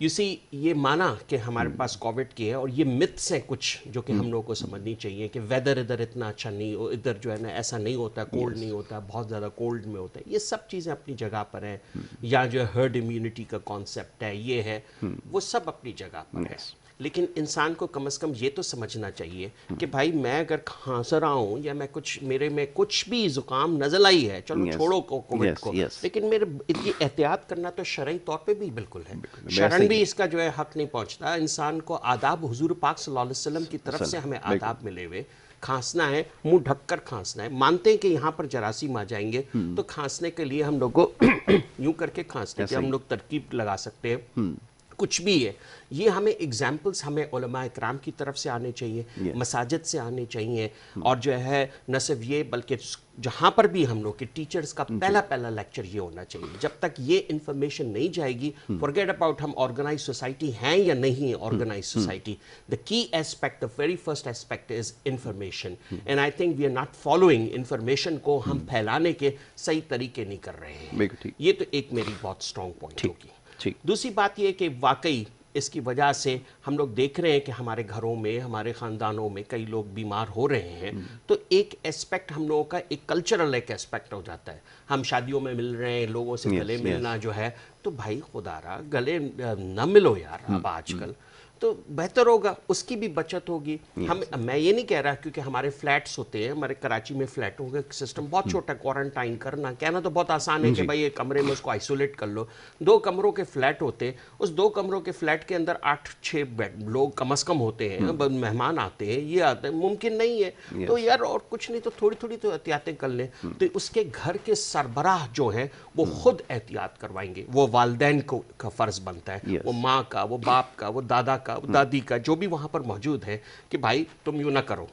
You سی یہ مانا کہ ہمارے پاس کووڈ کی ہے اور یہ متس ہیں کچھ جو کہ ہم لوگوں کو سمجھنی چاہیے کہ ویدر ادھر اتنا اچھا نہیں ہو، ادھر جو ہے نا ایسا نہیں ہوتا، کولڈ نہیں ہوتا، بہت زیادہ کولڈ میں ہوتا ہے، یہ سب چیزیں اپنی جگہ پر ہیں. یا جو ہے ہرڈ امیونٹی کا کانسیپٹ ہے، یہ ہے، وہ سب اپنی جگہ پر ہے. لیکن انسان کو کم از کم یہ تو سمجھنا چاہیے کہ بھائی میں اگر کھانس رہا ہوں یا میں کچھ میرے میں کچھ بھی زکام نزل آئی ہے، چلو چھوڑو کووڈ کو، لیکن میرے یہ احتیاط کرنا تو شرعی طور پہ بھی بالکل ہے. شرعن بھی اس کا جو ہے حق نہیں پہنچتا. انسان کو آداب حضور پاک صلی اللہ علیہ وسلم کی طرف سے ہمیں آداب ملے ہوئے. کھانسنا ہے منہ ڈھک کر کھانسنا ہے. مانتے ہیں کہ یہاں پر جراثیم آ جائیں گے تو کھانسنے کے لیے ہم لوگوں یوں کر کے کھانسنے کے ہم لوگ ترکیب لگا سکتے ہیں، کچھ بھی ہے. یہ ہمیں ایگزامپلس ہمیں علماء اکرام کی طرف سے آنے چاہیے، مساجد سے آنے چاہیے، اور جو ہے نہ صرف یہ بلکہ جہاں پر بھی ہم لوگ کے ٹیچرز کا پہلا لیکچر یہ ہونا چاہیے. جب تک یہ انفارمیشن نہیں جائے گی، فورگیٹ اباؤٹ ہم آرگنائز سوسائٹی ہیں یا نہیں organize society, the key aspect, the very first aspect is information. And I think we are not following information کو ہم پھیلانے کے صحیح طریقے نہیں کر رہے ہیں. یہ تو ایک میری بہت اسٹرانگ پوائنٹ ہوگی. دوسری بات یہ کہ واقعی اس کی وجہ سے ہم لوگ دیکھ رہے ہیں کہ ہمارے گھروں میں، ہمارے خاندانوں میں کئی لوگ بیمار ہو رہے ہیں. تو ایک ایسپیکٹ ہم لوگوں کا ایک کلچرل ایک ایسپیکٹ ہو جاتا ہے. ہم شادیوں میں مل رہے ہیں، لوگوں سے گلے ملنا جو ہے، تو بھائی خدا را گلے نہ ملو یار. اب آج کل تو بہتر ہوگا، اس کی بھی بچت ہوگی. میں یہ نہیں کہہ رہا، کیونکہ ہمارے فلیٹس ہوتے ہیں، ہمارے کراچی میں فلیٹوں کا سسٹم بہت چھوٹا ہے. کوارنٹائن کرنا کہنا تو بہت آسان ہے کہ بھائی ایک کمرے میں اس کو آئسولیٹ کر لو. 2 کمروں کے فلیٹ ہوتے ہیں، اس 2 کمروں کے فلیٹ کے اندر 8-6 لوگ کم از کم ہوتے ہیں. مہمان آتے ہیں، یہ آتے ہیں، ممکن نہیں ہے. تو یار اور کچھ نہیں تو تھوڑی تھوڑی تو احتیاطیں کر لیں. تو اس کے گھر کے سربراہ جو ہیں وہ خود احتیاط کروائیں گے. وہ والدین کا فرض بنتا ہے، وہ ماں کا، وہ باپ کا، وہ دادا کا، دادی کا، جو بھی وہاں پر موجود ہے، کہ بھائی تم یوں نہ کرو.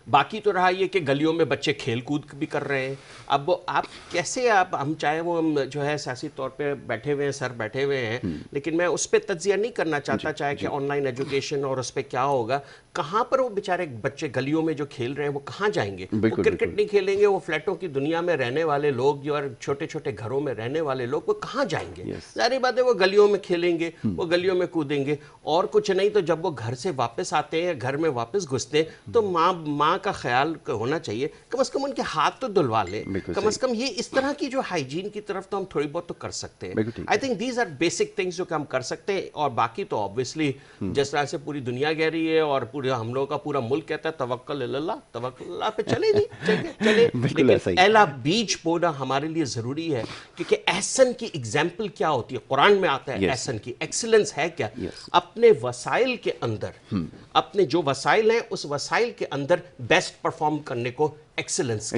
باقی تو رہا یہ کہ گلیوں میں بچے کھیل کود بھی کر رہے ہیں. اب وہ آپ کیسے، ہم چاہے وہ جو ہے سیاسی طور پہ بیٹھے ہوئے ہیں، سر بیٹھے ہوئے ہیں، لیکن میں اس پہ تجزیہ نہیں کرنا چاہتا، چاہے کہ آن لائن ایجوکیشن اور اس پہ کیا ہوگا. کہاں پر وہ بیچارے بچے گلیوں میں جو کھیل رہے ہیں وہ کہاں جائیں گے؟ وہ کرکٹ نہیں کھیلیں گے. وہ فلیٹوں کی دنیا میں رہنے والے لوگ جو اور چھوٹے چھوٹے گھروں میں رہنے والے لوگ وہ کہاں جائیں گے؟ ظاہر بات ہے وہ گلیوں میں کھیلیں گے، وہ گلیوں میں کودیں گے. اور کچھ نہیں تو جب وہ گھر سے واپس آتے ہیں، گھر میں واپس گھستے ہیں، تو ماں کا خیال ہونا چاہیے کم از کم ان کے ہاتھ تو دھلوا لے. کم از کم یہ اس طرح کی جو ہائیجین کی طرف تو ہم تھوڑی بہت تو کر سکتے ہیں. I think these are basic things جو کہ ہم کر سکتے ہیں. اور باقی تو آبویسلی جس طرح سے پوری دنیا کہہ رہی ہے اور ہم لوگوں کا پورا ملک کہتا ہے توکل اللہ، توکل اللہ پہ چلے نہیں چلے. لیکن اعلیٰ بیج بونا ہمارے لیے ضروری ہے، کیونکہ احسن کی ایگزامپل کیا ہوتی ہے؟ قرآن میں آتا ہے احسن کی ایکسلنس ہے کیا؟ اپنے وسائل کے اندر، اپنے جو وسائل ہیں اس وسائل کے اندر بیسٹ پرفارم کرنے کو ایکسلنس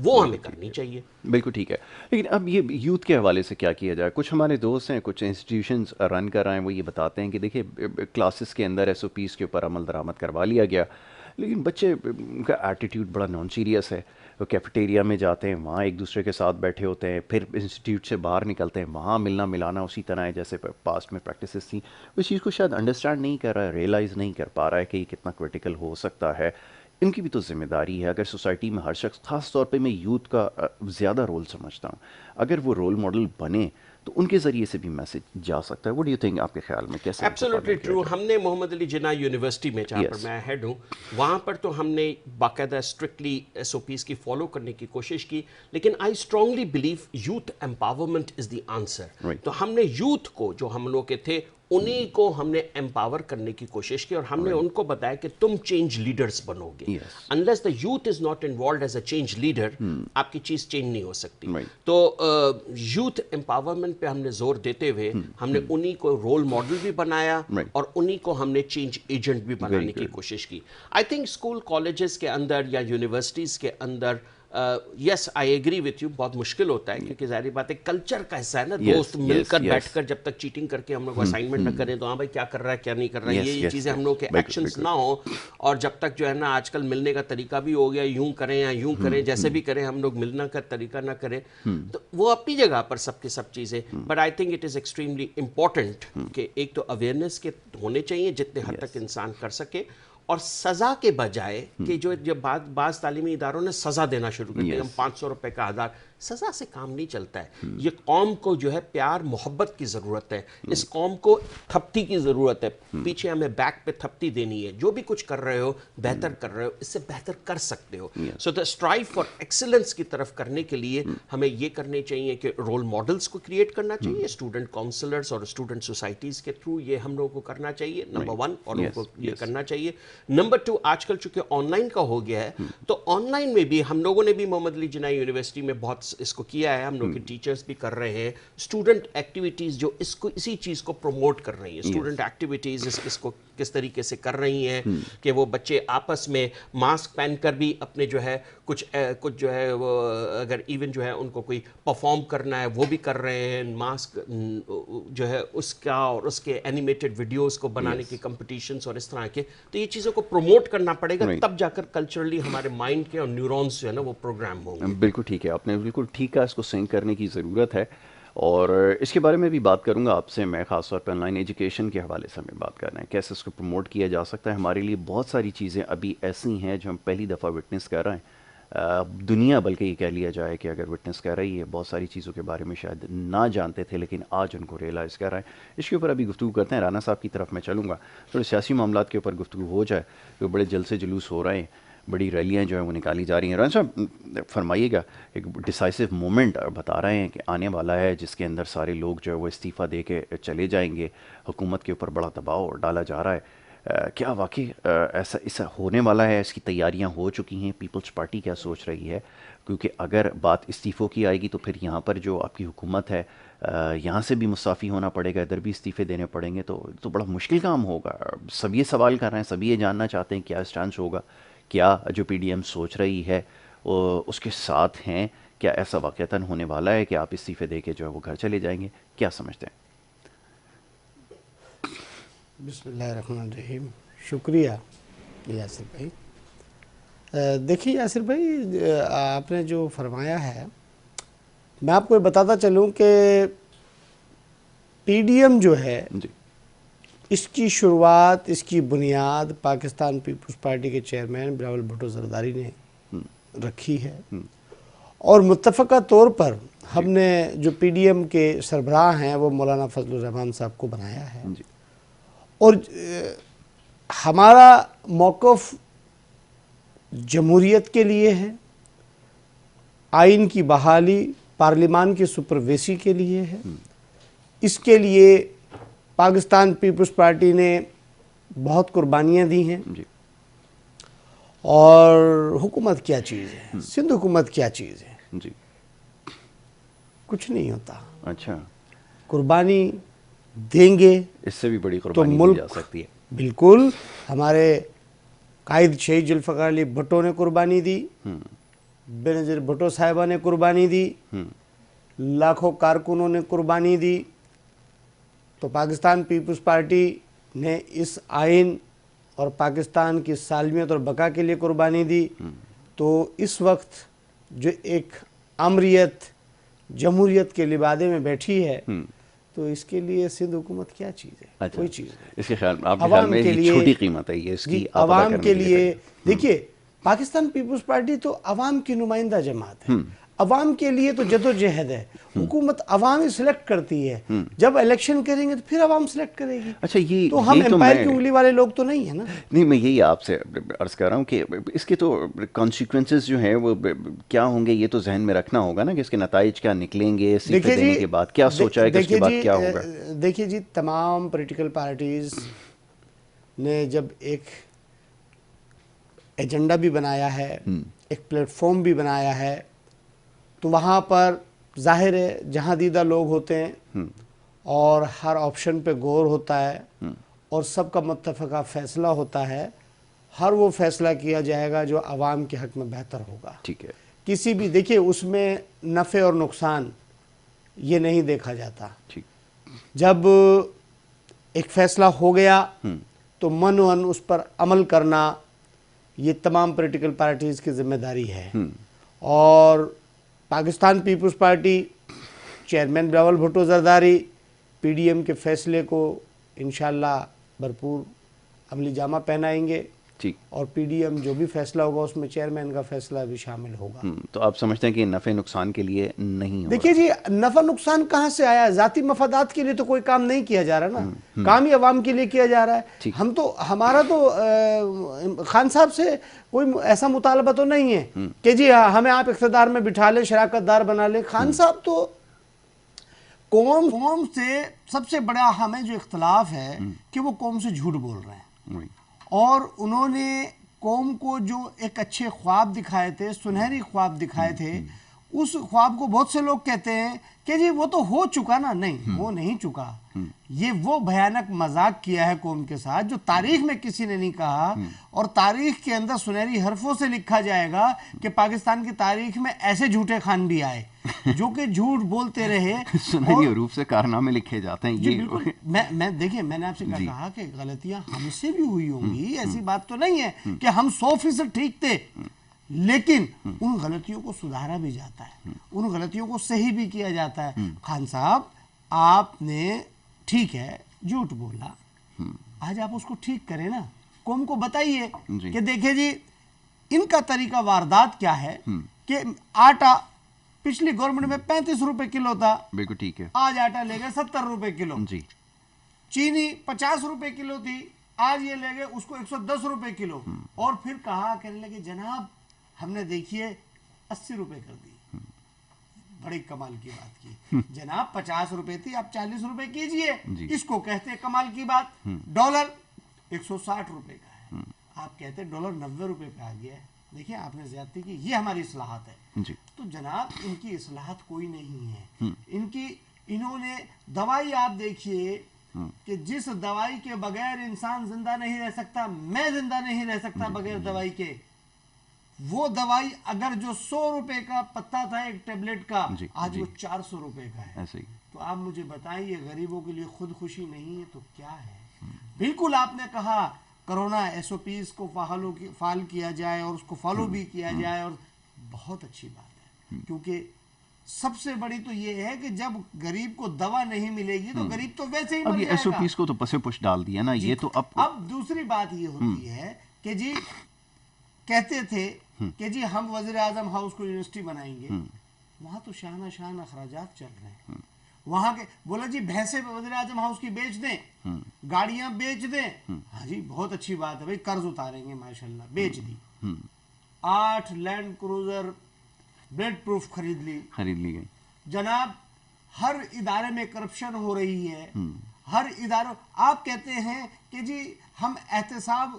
وہ ہمیں کرنی چاہیے. بالکل ٹھیک ہے. لیکن اب یہ یوتھ کے حوالے سے کیا کیا جائے؟ کچھ ہمارے دوست ہیں، کچھ انسٹیٹیوشنز رن کر رہے ہیں، وہ یہ بتاتے ہیں کہ دیکھیں کلاسز کے اندر ایس او پیز کے اوپر عمل درآمد کروا لیا گیا، لیکن بچے کا ایٹیٹیوڈ بڑا نان سیریس ہے. وہ کیفیٹیریا میں جاتے ہیں، وہاں ایک دوسرے کے ساتھ بیٹھے ہوتے ہیں، پھر انسٹیٹیوٹ سے باہر نکلتے ہیں، وہاں ملنا ملانا اسی طرح ہے جیسے پاسٹ میں پریکٹسز تھیں. اس چیز کو شاید انڈرسٹینڈ نہیں کر رہا ہے، ریئلائز نہیں کر پا رہا ہے کہ یہ کتنا کرٹیکل ہو سکتا ہے. ان کی بھی تو ذمہ داری ہے. اگر سوسائٹی میں ہر شخص، خاص طور پہ میں یوتھ کا زیادہ رول سمجھتا ہوں، اگر وہ رول ماڈل بنے تو ان کے ذریعے سے بھی میسج جا سکتا ہے. وٹ ڈو یو تھنک، آپ کے خیال میں کیسے؟ Absolutely true. ہم نے محمد علی جناح یونیورسٹی میں، جہاں پر میں ہیڈ ہوں، وہاں پر تو ہم نے باقاعدہ اسٹرکٹلی ایس او پیز کی فالو کرنے کی کوشش کی. لیکن I strongly blue youth empowerment is the answer. تو ہم نے یوتھ کو، جو ہم لوگ کے تھے، انہی کو ہم نے امپاور کرنے کی کوشش کی، اور ہم نے ان کو بتایا کہ تم چینج لیڈرز بنو گے. Unless the youth is not involved as a change leader, آپ کی چیز چینج نہیں ہو سکتی. تو یوتھ امپاورمنٹ پہ ہم نے زور دیتے ہوئے ہم نے انہی کو رول ماڈل بھی بنایا، اور انہی کو ہم نے چینج ایجنٹ بھی بنانے کی کوشش کی. آئی تھنک اسکول کالجز کے اندر یا یونیورسٹیز کے اندر یس آئی ایگری وتھ یو، بہت مشکل ہوتا ہے، کیونکہ ظاہری بات ہے کلچر کا حصہ ہے نا. دوست مل کر بیٹھ کر جب تک چیٹنگ کر کے ہم لوگ اسائنمنٹ نہ کریں تو ہاں بھائی کیا کر رہا ہے کیا نہیں کر رہا ہے، یہ چیزیں ہم لوگ کے ایکشنز نہ ہوں. اور جب تک جو ہے نا آج کل ملنے کا طریقہ بھی ہو گیا، یوں کریں یا یوں کریں، جیسے بھی کریں ہم لوگ ملنا کا طریقہ نہ کریں، تو وہ اپنی جگہ پر سب کی سب چیزیں. But I think it is extremely important کہ ایک تو اویئرنیس کے ہونے چاہیے جتنے حد تک انسان کر سکے، اور سزا کے بجائے کہ جو بعض تعلیمی اداروں نے سزا دینا شروع کر دیا، ہم 500 روپے کا 1000، سزا سے کام نہیں چلتا ہے. یہ قوم کو جو ہے پیار محبت کی ضرورت ہے, اس قوم کو تھپتی کی ضرورت ہے, پیچھے ہمیں بیک پہ تھپتی دینی ہے. جو بھی کچھ کر رہے ہو بہتر کر رہے ہو, اس سے بہتر کر سکتے ہو. سو دا اسٹرائیو فار ایکسلنس کی طرف کرنے کے لیے ہمیں یہ کرنے چاہیے کہ رول ماڈلز کو کریٹ کرنا چاہیے, اسٹوڈنٹ کاؤنسلرز اور اسٹوڈنٹ سوسائٹیز کے تھرو یہ ہم لوگوں کو کرنا چاہیے, نمبر 1, اور ان کو یہ کرنا چاہیے. نمبر 2, آج کل چونکہ آن لائن کا ہو گیا ہے, تو آن لائن میں بھی ہم لوگوں نے بھی محمد علی جناح یونیورسٹی میں بہت اس کو کیا ہے, ہم لوگ کے ٹیچرز بھی کر رہے ہیں. اسٹوڈنٹ ایکٹیویٹیز جو اسی چیز کو پروموٹ کر رہی ہیں, اسٹوڈنٹ ایکٹیویٹیز اس کو کس طریقے سے کر رہی ہیں کہ وہ بچے آپس میں ماسک پہن کر بھی اپنے جو ہے کچھ جو ہے وہ اگر ایون جو ہے ان کو کوئی پرفارم کرنا ہے وہ بھی کر رہے ہیں, ماسک جو ہے اس کا اور اس کے اینیمیٹڈ ویڈیوز کو بنانے کے کمپٹیشنز اور اس طرح کے. تو یہ چیزوں کو پروموٹ کرنا پڑے گا, تب جا کر کلچرلی ہمارے مائنڈ کے اور نیورونز جو ہے نا وہ پروگرام ہوں گے. بالکل ٹھیک ہے, آپ نے بالکل ٹھیک کہا, اس کو سنک کرنے کی ضرورت ہے. اور اس کے بارے میں بھی بات کروں گا آپ سے میں, خاص طور پہ آن لائن ایجوکیشن کے حوالے سے ہمیں بات کرنا ہے, کیسے اس کو پروموٹ کیا جا سکتا ہے. ہمارے لیے بہت ساری چیزیں ابھی ایسی ہیں جو ہم پہلی دفعہ وٹنس کر رہے ہیں, دنیا بلکہ یہ کہہ لیا جائے کہ اگر وٹنس کر رہی ہے, بہت ساری چیزوں کے بارے میں شاید نہ جانتے تھے لیکن آج ان کو ریئلائز کر رہے ہیں. اس کے اوپر ابھی گفتگو کرتے ہیں. رانا صاحب کی طرف میں چلوں گا, تھوڑے سیاسی معاملات کے اوپر گفتگو ہو جائے. جو بڑے جلسے جلوس ہو رہے ہیں, بڑی ریلیاں جو ہیں وہ نکالی جا رہی ہیں. رانا صاحب فرمائیے گا, ایک ڈیسائسو مومنٹ بتا رہے ہیں کہ آنے والا ہے جس کے اندر سارے لوگ جو ہے وہ استعفیٰ دے کے چلے جائیں گے, حکومت کے اوپر بڑا دباؤ ڈالا جا رہا ہے. کیا واقعی ایسا ہونے والا ہے؟ اس کی تیاریاں ہو چکی ہیں؟ پیپلز پارٹی کیا سوچ رہی ہے؟ کیونکہ اگر بات استعفوں کی آئے گی تو پھر یہاں پر جو آپ کی حکومت ہے یہاں سے بھی مستعفی ہونا پڑے گا, ادھر بھی استعفے دینے پڑیں گے, تو بڑا مشکل کام ہوگا. سب یہ سوال کر رہے ہیں, سب یہ جاننا چاہتے ہیں کیا اسٹانس ہوگا, کیا جو پی ڈی ایم سوچ رہی ہے اس کے ساتھ ہیں, کیا ایسا واقعتاً ہونے والا ہے کہ آپ استعفے دے کے جو ہے وہ گھر چلے جائیں گے؟ کیا سمجھتے ہیں؟ بسم اللہ الرحمن الرحیم. شکریہ یاسر بھائی. دیکھیے یاسر بھائی, آپ نے جو فرمایا ہے, میں آپ کو بتاتا چلوں کہ پی ڈی ایم جو ہے جی, اس کی شروعات, اس کی بنیاد پاکستان پیپلز پارٹی کے چیئرمین بلاول بھٹو زرداری نے رکھی ہے, اور متفقہ طور پر ہم نے جو پی ڈی ایم کے سربراہ ہیں وہ مولانا فضل الرحمان صاحب کو بنایا ہے. اور ہمارا موقف جمہوریت کے لیے ہے, آئین کی بحالی, پارلیمان کی سپرویسی کے لیے ہے. اس کے لیے پاکستان پیپلز پارٹی نے بہت قربانیاں دی ہیں. اور حکومت کیا چیز ہے, سندھ حکومت کیا چیز ہے, جی, کچھ نہیں ہوتا. اچھا, قربانی دیں گے اس سے بھی بڑی تو قربانی دی ملک, جا سکتی ہے. بالکل. ہمارے قائد شہید ذوالفقار علی بھٹو نے قربانی دی, بینظیر بھٹو صاحبہ نے قربانی دی, لاکھوں کارکنوں نے قربانی دی. تو پاکستان پیپلز پارٹی نے اس آئین اور پاکستان کی سالمیت اور بقا کے لیے قربانی دی. تو اس وقت جو ایک امریت جمہوریت کے لبادے میں بیٹھی ہے, تو اس کے لیے سندھ حکومت کیا چیز ہے؟ کوئی چیز نہیں. اس کے خیال آپ کے خیال میں یہ چھوٹی قیمت ہے یہ اس کی عوام کے لیے. دیکھیے, پاکستان پیپلز پارٹی تو عوام کی نمائندہ جماعت ہے, عوام کے لیے تو جدوجہد ہے. حکومت عوام ہی سلیکٹ کرتی ہے, جب الیکشن کریں گے تو پھر عوام سلیکٹ کرے گی. اچھا, یہ تو ہم امپائر کی انگلی والے لوگ تو نہیں ہیں نا. نہیں, میں یہی آپ سے عرض کر رہا ہوں کہ اس کے تو کانسیکوینسز جو ہیں وہ کیا ہوں گے, یہ تو ذہن میں رکھنا ہوگا نا کہ اس کے نتائج کیا نکلیں گے, استعفے دینے کے بعد کیا سوچا ہے کہ اس کے بعد کیا ہوگا. دیکھیے جی, تمام پولیٹیکل پارٹیز نے جب ایک ایجنڈا بھی بنایا ہے, ایک پلیٹ فارم بھی بنایا ہے, تو وہاں پر ظاہر ہے جہاں دیدہ لوگ ہوتے ہیں اور ہر آپشن پہ غور ہوتا ہے اور سب کا متفقہ فیصلہ ہوتا ہے. ہر وہ فیصلہ کیا جائے گا جو عوام کے حق میں بہتر ہوگا. ٹھیک ہے, کسی بھی, دیکھیے اس میں نفع اور نقصان یہ نہیں دیکھا جاتا. جب ایک فیصلہ ہو گیا تو من اس پر عمل کرنا یہ تمام پولیٹیکل پارٹیز کی ذمہ داری ہے. اور Pakistan Peoples Party chairman Bilawal Bhutto Zardari P D M کے فیصلے کو انشاءاللہ بھرپور عملی جامہ پہنائیں گے. ٹھیک. اور پی ڈی ایم جو بھی فیصلہ ہوگا اس میں چیئرمین کا فیصلہ بھی شامل ہوگا. تو آپ سمجھتے ہیں کہ نفع نقصان کے لیے نہیں ہوگا؟ دیکھیے جی نفع نقصان کہاں سے آیا؟ ذاتی مفادات کے لیے تو کوئی کام نہیں کیا جا رہا نا، کام ہی عوام کے لیے کیا جا رہا ہے. ہم تو ہمارا تو خان صاحب سے کوئی ایسا مطالبہ تو نہیں ہے کہ جی ہمیں آپ اقتدار میں بٹھا لیں، شراکت دار بنا لیں. خان صاحب تو قوم سے سب سے بڑا ہمیں جو اختلاف ہے کہ وہ قوم سے جھوٹ بول رہے ہیں، اور انہوں نے قوم کو جو ایک اچھے خواب دکھائے تھے، سنہری خواب دکھائے تھے، اس خواب کو بہت سے لوگ کہتے ہیں کہ جی وہ تو ہو چکا نا. نہیں، وہ نہیں چکا. یہ وہ بھیانک مذاق کیا ہے قوم کے ساتھ جو تاریخ میں کسی نے نہیں کہا، اور تاریخ کے اندر سنہری حرفوں سے لکھا جائے گا کہ پاکستان کی تاریخ میں ایسے جھوٹے خان بھی آئے جو کہ جھوٹ بولتے رہے. سنہری حروف سے کارنامے لکھے جاتے ہیں. جی بالکل. میں دیکھیں میں نے آپ سے کہا کہ غلطیاں ہم سے بھی ہوئی ہوں گی، ایسی بات تو نہیں ہے کہ ہم 100% ٹھیک تھے، لیکن ان غلطیوں کو سدھارا بھی جاتا ہے، ان غلطیوں کو صحیح بھی کیا جاتا ہے. خان صاحب آپ نے ٹھیک ہے جھوٹ بولا، آج آپ اس کو ٹھیک کریں نا، قوم کو بتائیے کہ دیکھیں جی ان کا طریقہ واردات کیا ہے کہ آٹا پچھلی گورنمنٹ میں 35 روپے کلو تھا، بالکل ٹھیک ہے، آج آٹا لے گئے 70 روپے کلو. جی. چینی 50 روپے کلو تھی، آج یہ لے گئے اس کو 110 روپے کلو. اور پھر کہا کہنے لگے جناب ہم نے دیکھیے 80 روپے کر دی. بڑی کمال کی بات کی جناب، 50 روپے تھی آپ 40 روپے کیجئے. اس کو کہتے ہیں کمال کی بات. ڈالر 160 روپے کا ہے، آپ کہتے ہیں ڈالر 90 روپے پہ آ گیا ہے. دیکھیں آپ نے زیادتی کی، یہ ہماری اصلاحات ہے. تو جناب ان کی اصلاحات کوئی نہیں ہے. انہوں نے دوائی آپ دیکھیے کہ جس دوائی کے بغیر انسان زندہ نہیں رہ سکتا، میں زندہ نہیں رہ سکتا بغیر دوائی کے، وہ دوائی اگر جو 100 روپے کا پتا تھا ایک ٹیبلٹ کا، آج وہ 400 روپے کا ہے. تو آپ مجھے بتائیں یہ غریبوں کے لیے خود خوشی نہیں ہے تو کیا ہے؟ بالکل آپ نے کہا کرونا ایس او پیز کو فعال کیا جائے اور اس کو فالو بھی کیا جائے، اور بہت اچھی بات ہے، کیونکہ سب سے بڑی تو یہ ہے کہ جب غریب کو دوا نہیں ملے گی تو غریب تو ویسے ہی مر جائے گا. اب ایس او پیز کو تو پسے پش ڈال دیا نا. یہ تو اب دوسری بات یہ ہوتی ہے کہ جی کہتے تھے کہ جی ہم وزیر اعظم ہاؤس کو یونیورسٹی بنائیں گے، وہاں تو شانہ شان اخراجات چل رہے ہیں. وہاں کے بولا جی بھینسیں وزیر اعظم ہاؤس کی بیچ دیں، گاڑیاں بیچ دیں. ہاں جی بہت اچھی بات ہے بھائی، قرض اتاریں گے، ماشاءاللہ بیچ دی. 8 لینڈ کروزر بلڈ پروف خرید لی گئی. جناب ہر ادارے میں کرپشن ہو رہی ہے، ہر اداروں. آپ کہتے ہیں کہ جی ہم احتساب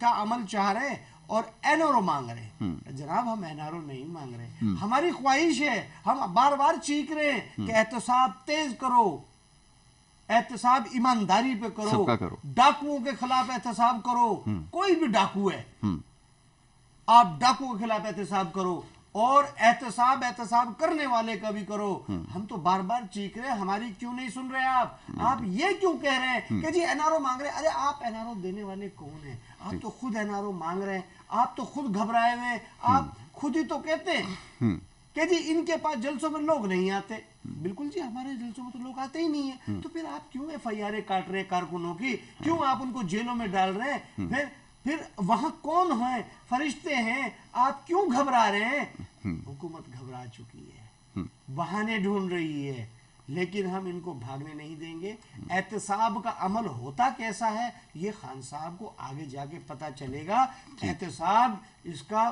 کا عمل چاہ رہے ہیں اور این آر او مانگ رہے ہیں. جناب ہم این آر او نہیں مانگ رہے، ہماری خواہش ہے، ہم بار بار چیخ رہے ہیں کہ احتساب تیز کرو، احتساب ایمانداری پہ کرو، ڈاکوؤں کے خلاف احتساب کرو. کوئی بھی ڈاکو ہے آپ ڈاکو کے خلاف احتساب کرو، اور احتساب کرنے والے کا بھی کرو. ہم تو بار بار چیخ رہے ہیں، ہماری کیوں نہیں سن رہے آپ یہ کیوں کہہ رہے ہیں کہ جی این آر او مانگ رہے ہیں؟ ارے آپ این آر او دینے والے کون ہیں؟ آپ تو خود این آر او مانگ رہے ہیں، آپ تو خود گھبرائے ہوئے ہیں. آپ خود ہی تو کہتے ہیں کہ جی ان کے پاس جلسوں میں لوگ نہیں آتے. بالکل جی ہمارے جلسوں میں تو لوگ آتے ہی نہیں ہیں. تو پھر آپ کیوں ایف آئی آریں کاٹ رہے ہیں کارکنوں کی؟ کیوں آپ ان کو جیلوں میں ڈال رہے ہیں؟ پھر وہاں کون ہیں؟ فرشتے ہیں. آپ کیوں گھبرا رہے ہیں؟ حکومت گھبرا چکی ہے، بہانے ڈھونڈ رہی ہے، لیکن ہم ان کو بھاگنے نہیں دیں گے. احتساب کا عمل ہوتا کیسا ہے یہ خان صاحب کو آگے جا کے پتا چلے گا. احتساب اس کا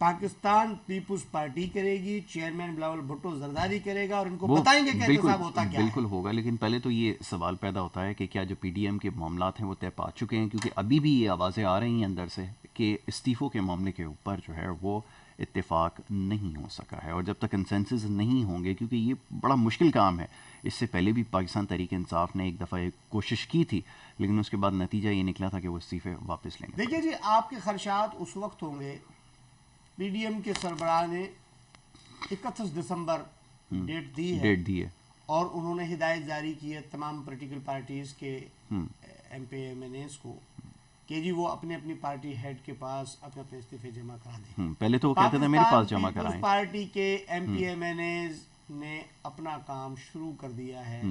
پاکستان پیپلز پارٹی کرے گی، چیئرمین بلاول بھٹو زرداری کرے گا، اور ان کو بتائیں گے کہ احتساب ہوتا کیا ہے. بالکل ہوگا، لیکن پہلے تو یہ سوال پیدا ہوتا ہے کہ کیا جو پی ڈی ایم کے معاملات ہیں وہ طے پا چکے ہیں؟ کیونکہ ابھی بھی یہ آوازیں آ رہی ہیں اندر سے کہ استعفوں کے معاملے کے اوپر جو ہے وہ اتفاق نہیں ہو سکا ہے، اور جب تک کنسنسس نہیں ہوں گے، کیونکہ یہ بڑا مشکل کام ہے. اس سے پہلے بھی پاکستان تحریک انصاف نے ایک دفعہ ایک کوشش کی تھی، لیکن اس کے بعد نتیجہ یہ نکلا تھا کہ وہ استعفے واپس لیں گے. دیکھیے جی آپ کے خدشات اس وقت ہوں گے، پی ڈی ایم کے سربراہ نے 31 دسمبر ڈیٹ دی ہے، اور انہوں نے ہدایت جاری کی ہے تمام پولیٹیکل پارٹیز کے M P M N As کو کہ جی وہ اپنے اپنی پارٹی ہیڈ کے پاس اپنے اپنے استعفے جمع کرا دیں. پہلے تو وہ کہتے تھے میرے پاس جمع کرائیں. پارٹی کے M P M N As نے اپنا کام شروع کر دیا ہے،